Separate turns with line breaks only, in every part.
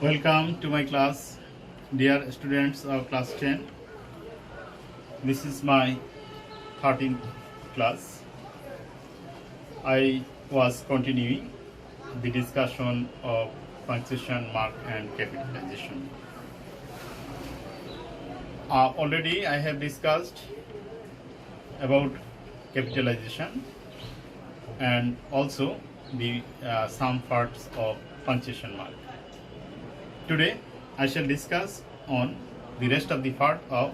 Welcome to my class, dear students of class 10. This is my 13th class. I was continuing the discussion of punctuation mark and capitalization. Already I have discussed about capitalization and also the some parts of punctuation mark. Today I shall discuss on the rest of the part of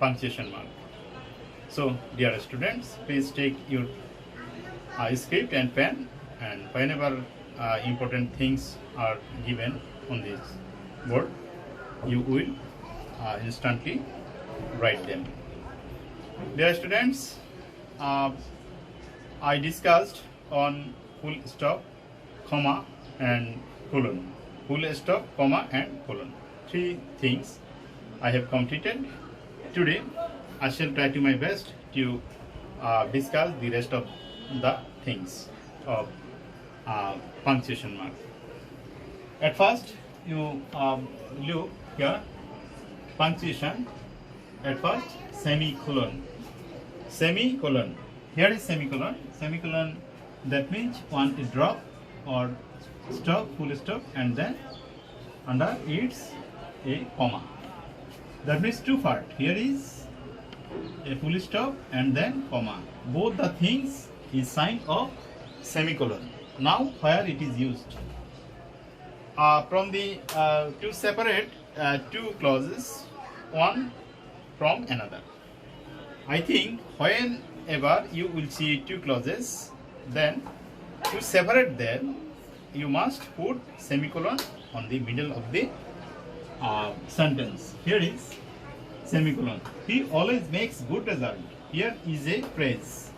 punctuation mark. So dear students, please take your script and pen, and whenever important things are given on this board, you will instantly write them. Dear students, I discussed on full stop, comma and colon. Full stop, comma and colon. Three things I have completed. Today I shall try to my best to discuss the rest of the things of punctuation mark. At first you look here, punctuation. At first semicolon. Semicolon. Here is semicolon. Semicolon, that means one is drop or stop, full stop, and then under it's a comma. That means two part. Here is a full stop and then comma. Both the things is sign of semicolon. Now where it is used? From the to separate two clauses one from another. I think whenever you will see two clauses, then to separate them you must put semicolon on the middle of the sentence. Here is semicolon. He always makes good result. Here is a phrase.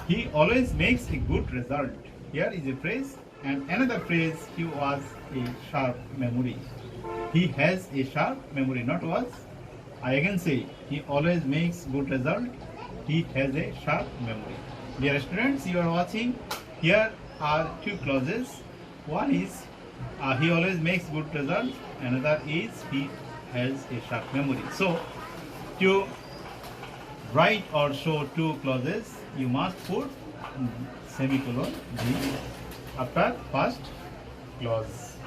He always makes a good result. Here is a phrase, and another phrase, he was a sharp memory. He has a sharp memory, not was. I again say, he always makes good result. He has a sharp memory. Dear students, you are watching. Here are two clauses. One is he always makes good result. Another is he has a sharp memory. So to write or show two clauses, you must put semicolon after first clause.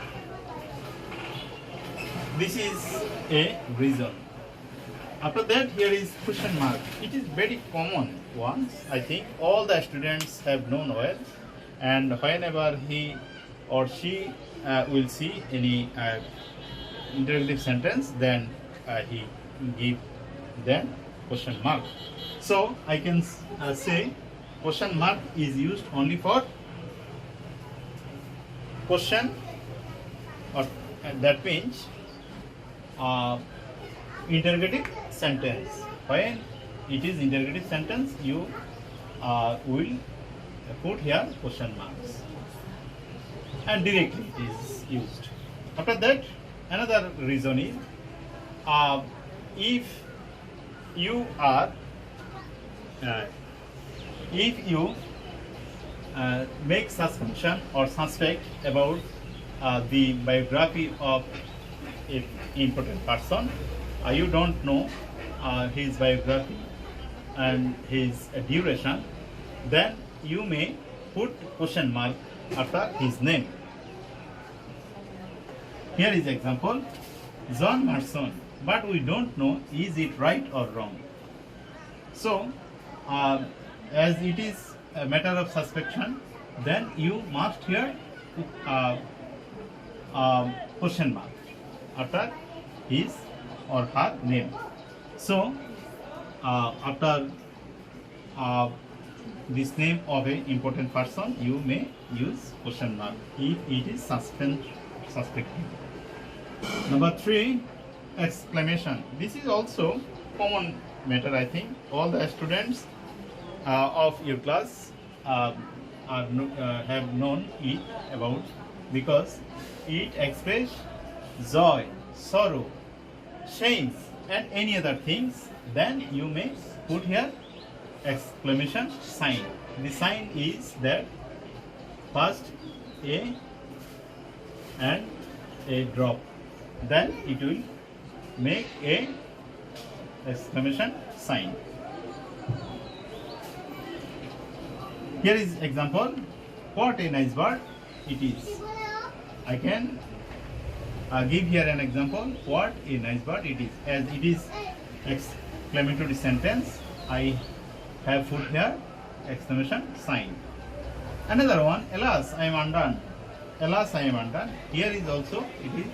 This is a reason. After that, here is question mark. It is very common one. I think all the students have known well, and whenever he or she will see any interrogative sentence, then he give then question mark. So I can say question mark is used only for question, or that means interrogative sentence. When it is interrogative sentence, you will put here question marks, and directly it is used. After that, another reason is if you are make suspicion or suspect about the biography of an important person, you don't know his biography and his duration, then you may put question mark after his name. Here is example, John Marston, but we don't know is it right or wrong. So as it is a matter of suspicion, then you must here question mark after his or her name. So after this name of an important person, you may use question mark if it is suspected. Number 3, exclamation. This is also common matter. I think all the students of your class have known it about, because it expresses joy, sorrow, shame and any other things. Then you may put here exclamation sign. The sign is that first A and a drop, then it will make a exclamation sign. Here is example. What a nice bird it is. I can give here an example. What a nice bird it is. As it is exclamatory sentence, I have put here exclamation sign. Another one. Alas, I am undone. Alas, I am undone. Here is also it is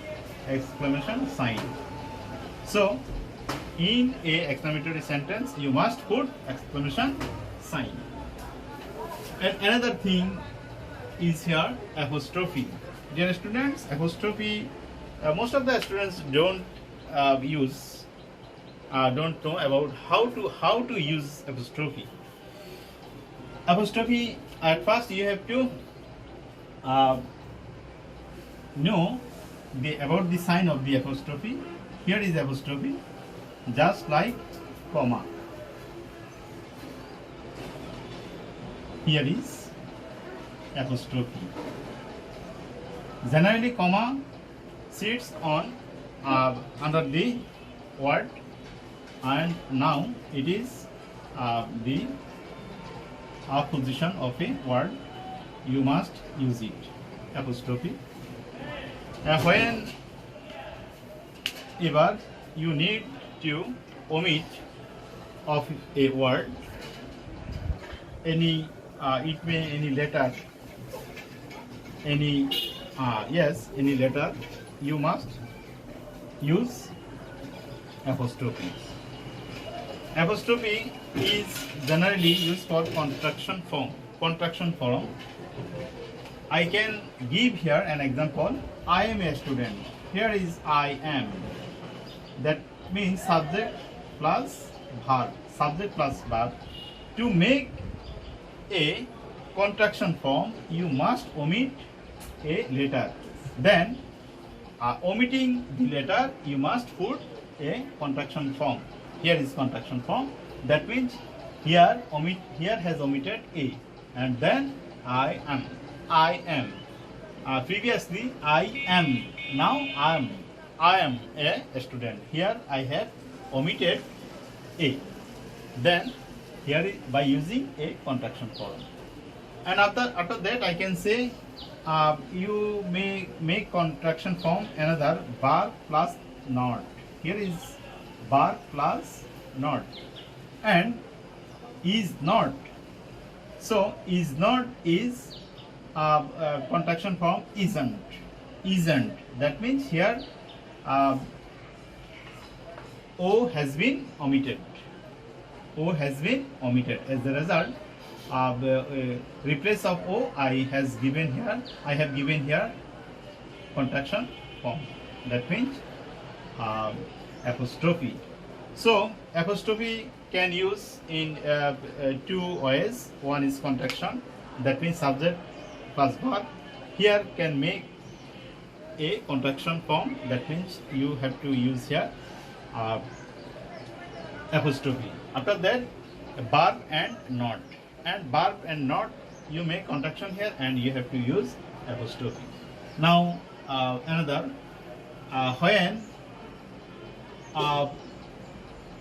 exclamation sign. So, in a exclamatory sentence, you must put exclamation sign. And another thing is here apostrophe. Dear students, apostrophe. Most of the students don't don't know about how to use apostrophe. Apostrophe. At first, you have to know about the sign of the apostrophe. Here is apostrophe, just like comma. Here is apostrophe. Generally, comma sits on under the word, and now it is the opposition of a word. You must use it. Apostrophe. When ever you need to omit of a word, any it may any letter, any any letter, you must use apostrophe. Apostrophe is generally used for contraction form. I can give here an example. I am a student. Here is I am. That means subject plus verb. Subject plus verb. To make a contraction form, you must omit a letter. Then, omitting the letter, you must put a contraction form. Here is contraction form. That means here has omitted a, and then I am. I am. Previously I am. Now I am a student. Here I have omitted a. Then here by using a contraction form. And after that I can say you may make contraction form another bar plus not. Here is bar plus not, and is not. So is not is contraction form isn't. That means here O has been omitted. O has been omitted. As a result, replace of O I have given here contraction form. That means apostrophe. So apostrophe can use in two ways. One is contraction. That means subject plus verb. Here can make a contraction form. That means you have to use here apostrophe. After that, verb and not. And verb and not, you make contraction here, and you have to use apostrophe. Now another when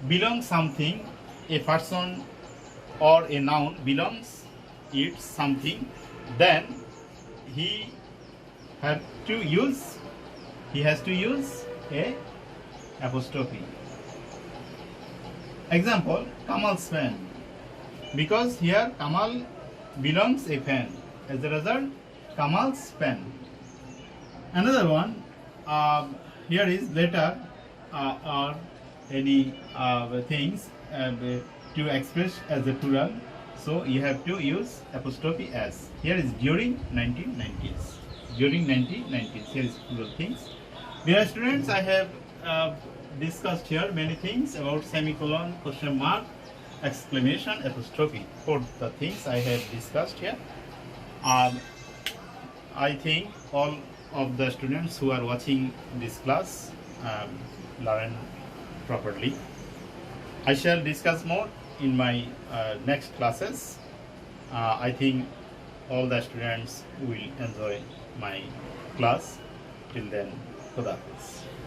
belongs something, a person or a noun belongs it something, then he has to use a apostrophe. Example, Kamal's pen. Because here Kamal belongs a pen. As a result, Kamal's pen. Another one, here is letter or any things to express as a plural. So you have to use apostrophe s. Here is during 1990s. During 1990s. Here is plural things. Dear students, I have discussed here many things about semicolon, question mark, exclamation, apostrophe. For the things I have discussed here. I think all of the students who are watching this class learn properly. I shall discuss more in my next classes. I think all the students will enjoy my class. Till then, खुदा हाफिज।